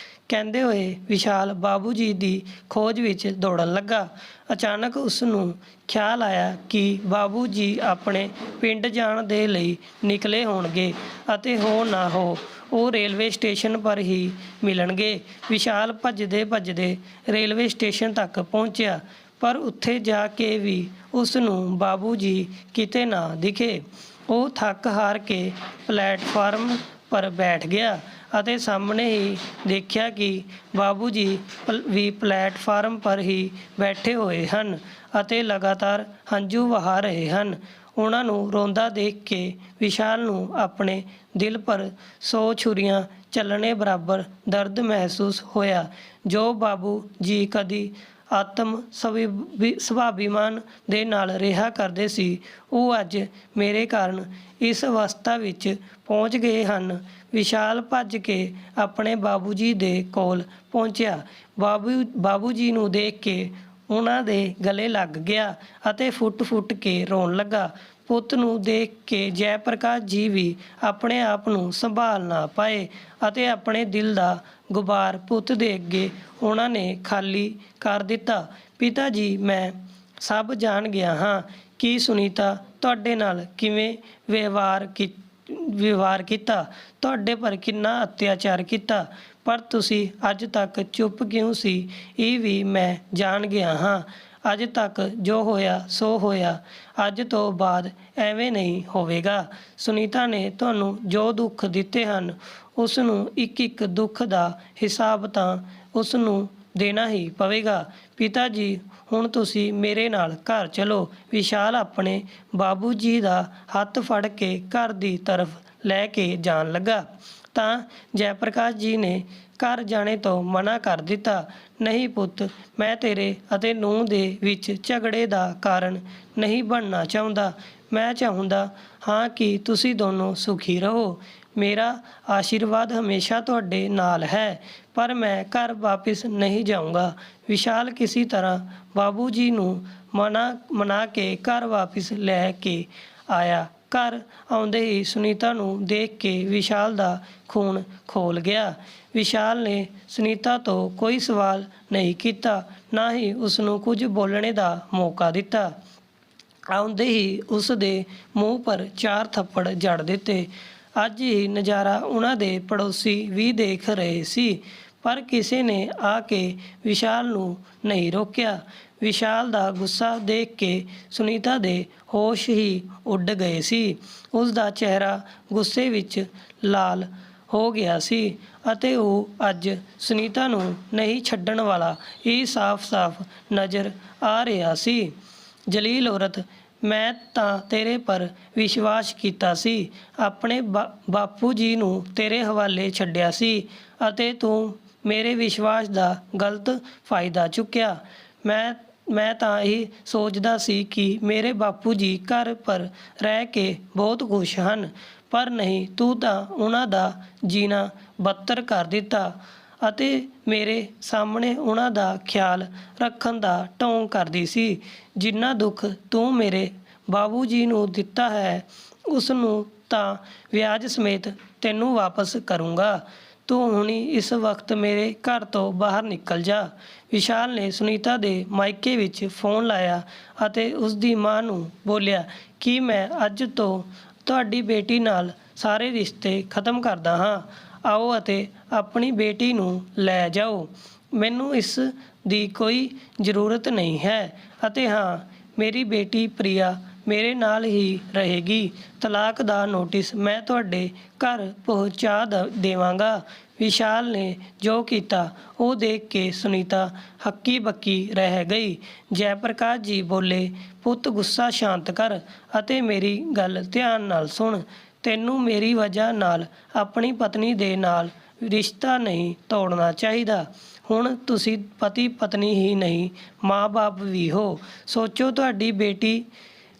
ਕਹਿੰਦੇ ਹੋਏ ਵਿਸ਼ਾਲ ਬਾਬੂ ਜੀ ਦੀ ਖੋਜ ਵਿੱਚ ਦੌੜਨ ਲੱਗਾ। ਅਚਾਨਕ ਉਸ ਨੂੰ ਖਿਆਲ ਆਇਆ ਕਿ ਬਾਬੂ ਜੀ ਆਪਣੇ ਪਿੰਡ ਜਾਣ ਦੇ ਲਈ ਨਿਕਲੇ ਹੋਣਗੇ ਅਤੇ ਹੋ ਨਾ ਹੋ ਉਹ ਰੇਲਵੇ ਸਟੇਸ਼ਨ ਪਰ ਹੀ ਮਿਲਣਗੇ। ਵਿਸ਼ਾਲ ਭੱਜਦੇ ਭੱਜਦੇ ਰੇਲਵੇ ਸਟੇਸ਼ਨ ਤੱਕ ਪਹੁੰਚਿਆ ਪਰ ਉੱਥੇ ਜਾ ਕੇ ਵੀ ਉਸ ਨੂੰ ਬਾਬੂ ਜੀ ਕਿਤੇ ਨਾ ਦਿਖੇ। ਉਹ ਥੱਕ ਹਾਰ ਕੇ ਪਲੇਟਫਾਰਮ ਪਰ ਬੈਠ ਗਿਆ ਅਤੇ ਸਾਹਮਣੇ ਹੀ ਦੇਖਿਆ ਕਿ ਬਾਬੂ ਜੀ ਵੀ ਪਲੇਟਫਾਰਮ ਪਰ ਹੀ ਬੈਠੇ ਹੋਏ ਹਨ ਅਤੇ ਲਗਾਤਾਰ ਹੰਝੂ ਵਹਾ ਰਹੇ ਹਨ। ਉਹਨਾਂ ਨੂੰ ਰੋਂਦਾ ਦੇਖ ਕੇ ਵਿਸ਼ਾਲ ਨੂੰ ਆਪਣੇ ਦਿਲ ਪਰ 100 ਛੁਰੀਆਂ ਚੱਲਣੇ ਬਰਾਬਰ ਦਰਦ ਮਹਿਸੂਸ ਹੋਇਆ। ਜੋ ਬਾਬੂ ਜੀ ਕਦੀ ਆਤਮ ਸਵਾਭਿਮਾਨ ਦੇ ਨਾਲ ਰਿਹਾ ਕਰਦੇ ਸੀ ਉਹ ਅੱਜ ਮੇਰੇ ਕਾਰਨ ਇਸ ਅਵਸਥਾ ਵਿੱਚ ਪਹੁੰਚ ਗਏ ਹਨ। ਵਿਸ਼ਾਲ ਭੱਜ ਕੇ ਆਪਣੇ ਬਾਬੂ ਜੀ ਦੇ ਕੋਲ ਪਹੁੰਚਿਆ। ਬਾਬੂ ਜੀ ਨੂੰ ਦੇਖ ਕੇ ਉਹਨਾਂ ਦੇ ਗਲੇ ਲੱਗ ਗਿਆ ਅਤੇ ਫੁੱਟ ਕੇ ਰੋਣ ਲੱਗਾ। ਪੁੱਤ ਨੂੰ ਦੇਖ ਕੇ ਜੈ ਪ੍ਰਕਾਸ਼ ਜੀ ਵੀ ਆਪਣੇ ਆਪ ਨੂੰ ਸੰਭਾਲ ਨਾ ਪਾਏ ਅਤੇ ਆਪਣੇ ਦਿਲ ਦਾ ਗੁਬਾਰ ਪੁੱਤ ਦੇ ਅੱਗੇ ਉਹਨਾਂ ਨੇ ਖਾਲੀ ਕਰ ਦਿੱਤਾ। ਪਿਤਾ ਜੀ, ਮੈਂ ਸਭ ਜਾਣ ਗਿਆ ਹਾਂ ਕਿ ਸੁਨੀਤਾ ਤੁਹਾਡੇ ਨਾਲ ਕਿਵੇਂ ਵਿਵਹਾਰ ਕੀਤਾ, ਤੁਹਾਡੇ ਪਰ ਕਿੰਨਾ ਅਤਿਆਚਾਰ ਕੀਤਾ, ਪਰ ਤੁਸੀਂ ਅੱਜ ਤੱਕ ਚੁੱਪ ਕਿਉਂ ਸੀ ਇਹ ਵੀ ਮੈਂ ਜਾਣ ਗਿਆ ਹਾਂ। ਅੱਜ ਤੱਕ ਜੋ ਹੋਇਆ ਸੋ ਹੋਇਆ, ਅੱਜ ਤੋਂ ਬਾਅਦ ਐਵੇਂ ਨਹੀਂ ਹੋਵੇਗਾ। ਸੁਨੀਤਾ ਨੇ ਤੁਹਾਨੂੰ ਜੋ ਦੁੱਖ ਦਿੱਤੇ ਹਨ ਉਸ ਨੂੰ ਇੱਕ ਦੁੱਖ ਦਾ ਹਿਸਾਬ ਤਾਂ ਉਸ ਨੂੰ ਦੇਣਾ ਹੀ ਪਵੇਗਾ। ਪਿਤਾ ਜੀ, ਹੁਣ ਤੁਸੀਂ ਮੇਰੇ ਨਾਲ ਘਰ ਚਲੋ। ਵਿਸ਼ਾਲ ਆਪਣੇ ਬਾਬੂ ਜੀ ਦਾ ਹੱਥ ਫੜ ਕੇ ਘਰ ਦੀ ਤਰਫ ਲੈ ਕੇ ਜਾਣ ਲੱਗਾ ਤਾਂ ਜੈ ਪ੍ਰਕਾਸ਼ ਜੀ ਨੇ ਘਰ ਜਾਣੇ ਤੋਂ ਮਨਾ ਕਰ ਦਿੱਤਾ। ਨਹੀਂ ਪੁੱਤ, ਮੈਂ ਤੇਰੇ ਅਤੇ ਨੂੰਹ ਦੇ ਵਿੱਚ ਝਗੜੇ ਦਾ ਕਾਰਨ ਨਹੀਂ ਬਣਨਾ ਚਾਹੁੰਦਾ। ਮੈਂ ਚਾਹੁੰਦਾ ਹਾਂ ਕਿ ਤੁਸੀਂ ਦੋਨੋਂ ਸੁਖੀ ਰਹੋ। ਮੇਰਾ ਆਸ਼ੀਰਵਾਦ ਹਮੇਸ਼ਾ ਤੁਹਾਡੇ ਨਾਲ ਹੈ, ਪਰ ਮੈਂ ਘਰ ਵਾਪਿਸ ਨਹੀਂ ਜਾਊਂਗਾ। ਵਿਸ਼ਾਲ ਕਿਸੇ ਤਰ੍ਹਾਂ ਬਾਬੂ ਜੀ ਨੂੰ ਮਨਾ ਕੇ ਘਰ ਵਾਪਿਸ ਲੈ ਕੇ ਆਇਆ। ਘਰ ਆਉਂਦੇ ਹੀ ਸੁਨੀਤਾ ਨੂੰ ਦੇਖ ਕੇ ਵਿਸ਼ਾਲ ਦਾ ਖੂਨ ਖੋਲ ਗਿਆ। ਵਿਸ਼ਾਲ ਨੇ ਸੁਨੀਤਾ ਤੋਂ ਕੋਈ ਸਵਾਲ ਨਹੀਂ ਕੀਤਾ, ਨਾ ਹੀ ਉਸ ਨੂੰ ਕੁਝ ਬੋਲਣੇ ਦਾ ਮੌਕਾ ਦਿੱਤਾ। ਆਉਂਦੇ ਹੀ ਉਸ ਦੇ ਮੂੰਹ ਪਰ 4 ਥੱਪੜ ਜੜ ਦਿੱਤੇ। ਅੱਜ ਇਹ ਨਜ਼ਾਰਾ ਉਹਨਾਂ ਦੇ ਪੜੋਸੀ ਵੀ ਦੇਖ ਰਹੇ ਸੀ, ਪਰ ਕਿਸੇ ਨੇ ਆ ਕੇ ਵਿਸ਼ਾਲ ਨੂੰ ਨਹੀਂ ਰੋਕਿਆ। ਵਿਸ਼ਾਲ ਦਾ ਗੁੱਸਾ ਦੇਖ ਕੇ ਸੁਨੀਤਾ ਦੇ ਹੋਸ਼ ਹੀ ਉੱਡ ਗਏ ਸੀ। ਉਸ ਦਾ ਚਿਹਰਾ ਗੁੱਸੇ ਵਿੱਚ ਲਾਲ ਹੋ ਗਿਆ ਸੀ ਅਤੇ ਉਹ ਅੱਜ ਸੁਨੀਤਾ ਨੂੰ ਨਹੀਂ ਛੱਡਣ ਵਾਲਾ ਇਹ ਸਾਫ਼-ਸਾਫ਼ ਨਜ਼ਰ ਆ ਰਿਹਾ ਸੀ। ਜਲੀਲ ਔਰਤ, ਮੈਂ ਤਾਂ ਤੇਰੇ ਪਰ ਵਿਸ਼ਵਾਸ ਕੀਤਾ ਸੀ, ਆਪਣੇ ਬਾਪੂ ਜੀ ਨੂੰ ਤੇਰੇ ਹਵਾਲੇ ਛੱਡਿਆ ਸੀ ਅਤੇ ਤੂੰ ਮੇਰੇ ਵਿਸ਼ਵਾਸ ਦਾ ਗਲਤ ਫਾਇਦਾ ਚੁੱਕਿਆ। ਮੈਂ ਤਾਂ ਇਹ ਸੋਚਦਾ ਸੀ ਕਿ ਮੇਰੇ ਬਾਪੂ ਜੀ ਘਰ ਪਰ ਰਹਿ ਕੇ ਬਹੁਤ ਖੁਸ਼ ਹਨ, ਪਰ ਨਹੀਂ, ਤੂੰ ਤਾਂ ਉਹਨਾਂ ਦਾ ਜੀਣਾ ਬਦਤਰ ਕਰ ਦਿੱਤਾ ਅਤੇ ਮੇਰੇ ਸਾਹਮਣੇ ਉਹਨਾਂ ਦਾ ਖਿਆਲ ਰੱਖਣ ਦਾ ਢੋਂਗ ਕਰਦੀ ਸੀ। ਜਿੰਨਾ ਦੁੱਖ ਤੂੰ ਮੇਰੇ ਬਾਬੂ ਜੀ ਨੂੰ ਦਿੱਤਾ ਹੈ ਉਸ ਨੂੰ ਤਾਂ ਵਿਆਜ ਸਮੇਤ ਤੈਨੂੰ ਵਾਪਸ ਕਰੂੰਗਾ। ਤੂੰ ਹੁਣੀ ਇਸ ਵਕਤ ਮੇਰੇ ਘਰ ਤੋਂ ਬਾਹਰ ਨਿਕਲ ਜਾ। ਵਿਸ਼ਾਲ ਨੇ ਸੁਨੀਤਾ ਦੇ ਮਾਇਕੇ ਵਿੱਚ ਫੋਨ ਲਾਇਆ ਅਤੇ ਉਸ ਦੀ ਮਾਂ ਨੂੰ ਬੋਲਿਆ ਕਿ ਮੈਂ ਅੱਜ ਤੋਂ ਤੁਹਾਡੀ ਬੇਟੀ ਨਾਲ ਸਾਰੇ ਰਿਸ਼ਤੇ ਖਤਮ ਕਰਦਾ ਹਾਂ। ਆਓ ਅਤੇ ਆਪਣੀ ਬੇਟੀ ਨੂੰ ਲੈ ਜਾਓ। ਮੈਨੂੰ ਇਸ ਦੀ ਕੋਈ ਜ਼ਰੂਰਤ ਨਹੀਂ ਹੈ ਅਤੇ ਹਾਂ, ਮੇਰੀ ਬੇਟੀ ਪ੍ਰਿਆ ਮੇਰੇ ਨਾਲ ਹੀ ਰਹੇਗੀ। ਤਲਾਕ ਦਾ ਨੋਟਿਸ ਮੈਂ ਤੁਹਾਡੇ ਘਰ ਪਹੁੰਚਾ ਦੇਵਾਂਗਾ। ਵਿਸ਼ਾਲ ਨੇ ਜੋ ਕੀਤਾ ਉਹ ਦੇਖ ਕੇ ਸੁਨੀਤਾ ਹੱਕੀ ਬੱਕੀ ਰਹਿ ਗਈ। ਜੈ ਪ੍ਰਕਾਸ਼ ਜੀ ਬੋਲੇ, ਪੁੱਤ ਗੁੱਸਾ ਸ਼ਾਂਤ ਕਰ ਅਤੇ ਮੇਰੀ ਗੱਲ ਧਿਆਨ ਨਾਲ ਸੁਣ। ਤੈਨੂੰ ਮੇਰੀ ਵਜ੍ਹਾ ਨਾਲ ਆਪਣੀ ਪਤਨੀ ਦੇ ਨਾਲ ਰਿਸ਼ਤਾ ਨਹੀਂ ਤੋੜਨਾ ਚਾਹੀਦਾ। ਹੁਣ ਤੁਸੀਂ ਪਤੀ ਪਤਨੀ ਹੀ ਨਹੀਂ, ਮਾਂ-ਬਾਪ ਵੀ ਹੋ। ਸੋਚੋ ਤੁਹਾਡੀ ਬੇਟੀ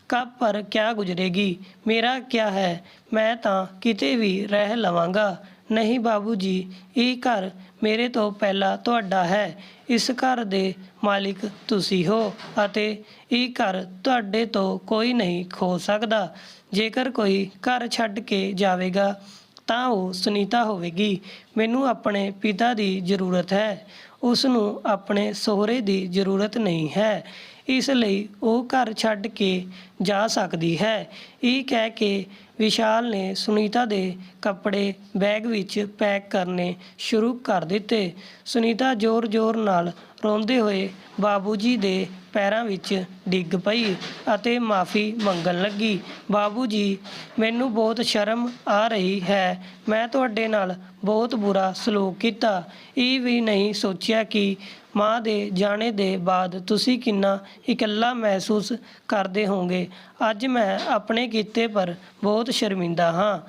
ਕਬ ਪਰ ਕਿਆ ਗੁਜ਼ਰੇਗੀ। ਮੇਰਾ ਕਿਆ ਹੈ, ਮੈਂ ਤਾਂ ਕਿਤੇ ਵੀ ਰਹਿ ਲਵਾਂਗਾ। ਨਹੀਂ ਬਾਬੂ ਜੀ, ਇਹ ਘਰ ਮੇਰੇ ਤੋਂ ਪਹਿਲਾਂ ਤੁਹਾਡਾ ਹੈ। ਇਸ ਘਰ ਦੇ ਮਾਲਿਕ ਤੁਸੀਂ ਹੋ ਅਤੇ ਇਹ ਘਰ ਤੁਹਾਡੇ ਤੋਂ ਕੋਈ ਨਹੀਂ ਖੋ ਸਕਦਾ। ਜੇਕਰ ਕੋਈ ਘਰ ਛੱਡ ਕੇ ਜਾਵੇਗਾ ਤਾਂ ਉਹ ਸੁਨੀਤਾ ਹੋਵੇਗੀ। ਮੈਨੂੰ ਆਪਣੇ ਪਿਤਾ ਦੀ ਜ਼ਰੂਰਤ ਹੈ, ਉਸ ਨੂੰ ਆਪਣੇ ਸਹੁਰੇ ਦੀ ਜ਼ਰੂਰਤ ਨਹੀਂ ਹੈ। ਇਸ ਲਈ ਉਹ ਘਰ ਛੱਡ ਕੇ ਜਾ ਸਕਦੀ ਹੈ। ਇਹ ਕਹਿ ਕੇ ਵਿਸ਼ਾਲ ਨੇ ਸੁਨੀਤਾ ਦੇ ਕੱਪੜੇ ਬੈਗ ਵਿੱਚ ਪੈਕ ਕਰਨੇ ਸ਼ੁਰੂ ਕਰ ਦਿੱਤੇ। ਸੁਨੀਤਾ ਜ਼ੋਰ-ਜ਼ੋਰ ਨਾਲ ਰੋਂਦੇ ਹੋਏ ਬਾਬੂ ਜੀ ਦੇ ਪੈਰਾਂ ਵਿੱਚ ਡਿੱਗ ਪਈ ਅਤੇ ਮਾਫ਼ੀ ਮੰਗਣ ਲੱਗੀ। ਬਾਬੂ ਜੀ, ਮੈਨੂੰ ਬਹੁਤ ਸ਼ਰਮ ਆ ਰਹੀ ਹੈ। ਮੈਂ ਤੁਹਾਡੇ ਨਾਲ ਬਹੁਤ ਬੁਰਾ ਸਲੂਕ ਕੀਤਾ। ਇਹ ਵੀ ਨਹੀਂ ਸੋਚਿਆ ਕਿ ਮਾਂ ਦੇ ਜਾਣੇ ਦੇ ਬਾਅਦ ਤੁਸੀਂ ਕਿੰਨਾ ਇਕੱਲਾ ਮਹਿਸੂਸ ਕਰਦੇ ਹੋਵੋਗੇ। ਅੱਜ ਮੈਂ ਆਪਣੇ ਕੀਤੇ ਪਰ ਬਹੁਤ ਸ਼ਰਮਿੰਦਾ ਹਾਂ।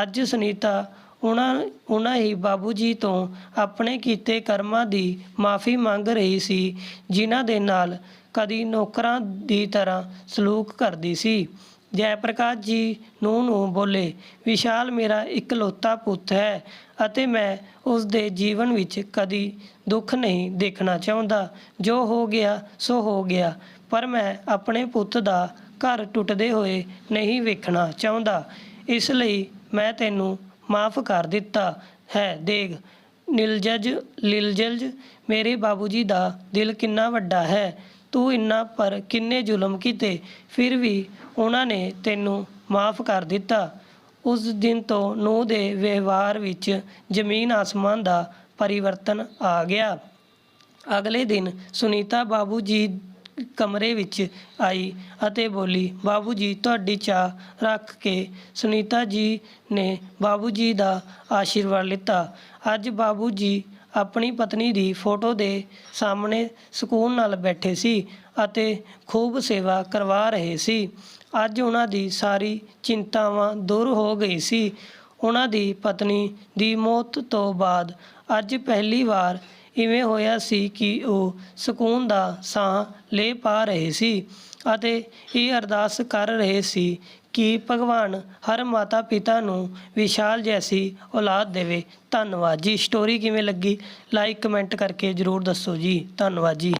ਅੱਜ ਸੁਨੀਤਾ ਉਹਨਾਂ ਹੀ ਬਾਬੂ ਜੀ ਤੋਂ ਆਪਣੇ ਕੀਤੇ ਕਰਮਾਂ ਦੀ ਮਾਫ਼ੀ ਮੰਗ ਰਹੀ ਸੀ, ਜਿਨ੍ਹਾਂ ਦੇ ਨਾਲ ਕਦੀ ਨੌਕਰਾਂ ਦੀ ਤਰ੍ਹਾਂ ਸਲੂਕ ਕਰਦੀ ਸੀ। ਜੈ ਪ੍ਰਕਾਸ਼ ਜੀ ਨੂੰ ਬੋਲੇ, ਵਿਸ਼ਾਲ ਮੇਰਾ ਇਕਲੌਤਾ ਪੁੱਤ ਹੈ ਅਤੇ ਮੈਂ ਉਸ ਦੇ ਜੀਵਨ ਵਿੱਚ ਕਦੀ ਦੁੱਖ ਨਹੀਂ ਦੇਖਣਾ ਚਾਹੁੰਦਾ। ਜੋ ਹੋ ਗਿਆ ਸੋ ਹੋ ਗਿਆ, ਪਰ ਮੈਂ ਆਪਣੇ ਪੁੱਤ ਦਾ ਘਰ ਟੁੱਟਦੇ ਹੋਏ ਨਹੀਂ ਵੇਖਣਾ ਚਾਹੁੰਦਾ। ਇਸ ਲਈ ਮੈਂ ਤੈਨੂੰ ਮਾਫ਼ ਕਰ ਦਿੱਤਾ ਹੈ। ਦੇਖ ਲਿਲਜਜ, ਮੇਰੇ ਬਾਬੂ ਜੀ ਦਾ ਦਿਲ ਕਿੰਨਾ ਵੱਡਾ ਹੈ। ਤੂੰ ਇੰਨਾ ਪਰ ਕਿੰਨੇ ਜ਼ੁਲਮ ਕੀਤੇ, ਫਿਰ ਵੀ ਉਹਨਾਂ ਨੇ ਤੈਨੂੰ ਮਾਫ਼ ਕਰ ਦਿੱਤਾ। ਉਸ ਦਿਨ ਤੋਂ ਨੂੰਹ ਦੇ ਵਿਵਹਾਰ ਵਿੱਚ ਜ਼ਮੀਨ ਆਸਮਾਨ ਦਾ ਪਰਿਵਰਤਨ ਆ ਗਿਆ। ਅਗਲੇ ਦਿਨ ਸੁਨੀਤਾ ਬਾਬੂ ਜੀ ਕਮਰੇ ਵਿੱਚ ਆਈ ਅਤੇ ਬੋਲੀ, ਬਾਬੂ ਜੀ ਤੁਹਾਡੀ ਚਾਹ ਰੱਖ ਕੇ। ਸੁਨੀਤਾ ਜੀ ਨੇ ਬਾਬੂ ਜੀ ਦਾ ਆਸ਼ੀਰਵਾਦ ਲਿੱਤਾ। ਅੱਜ ਬਾਬੂ ਜੀ ਆਪਣੀ ਪਤਨੀ ਦੀ ਫੋਟੋ ਦੇ ਸਾਹਮਣੇ ਸਕੂਨ ਨਾਲ ਬੈਠੇ ਸੀ ਅਤੇ ਖੂਬ ਸੇਵਾ ਕਰਵਾ ਰਹੇ ਸੀ। ਅੱਜ ਉਹਨਾਂ ਦੀ ਸਾਰੀ ਚਿੰਤਾਵਾਂ ਦੂਰ ਹੋ ਗਈ ਸੀ। ਉਹਨਾਂ ਦੀ ਪਤਨੀ ਦੀ ਮੌਤ ਤੋਂ ਬਾਅਦ ਅੱਜ ਪਹਿਲੀ ਵਾਰ ਇਵੇਂ ਹੋਇਆ ਸੀ ਕਿ ਉਹ ਸਕੂਨ ਦਾ ਸਾਹ ਲੈ ਪਾ ਰਹੇ ਸੀ ਅਤੇ ਇਹ ਅਰਦਾਸ ਕਰ ਰਹੇ ਸੀ ਕਿ ਭਗਵਾਨ ਹਰ ਮਾਤਾ ਪਿਤਾ ਨੂੰ ਵਿਸ਼ਾਲ ਜੈਸੀ ਔਲਾਦ ਦੇਵੇ। ਧੰਨਵਾਦ ਜੀ। ਸਟੋਰੀ ਕਿਵੇਂ ਲੱਗੀ ਲਾਈਕ ਕਮੈਂਟ ਕਰਕੇ ਜ਼ਰੂਰ ਦੱਸੋ ਜੀ। ਧੰਨਵਾਦ ਜੀ।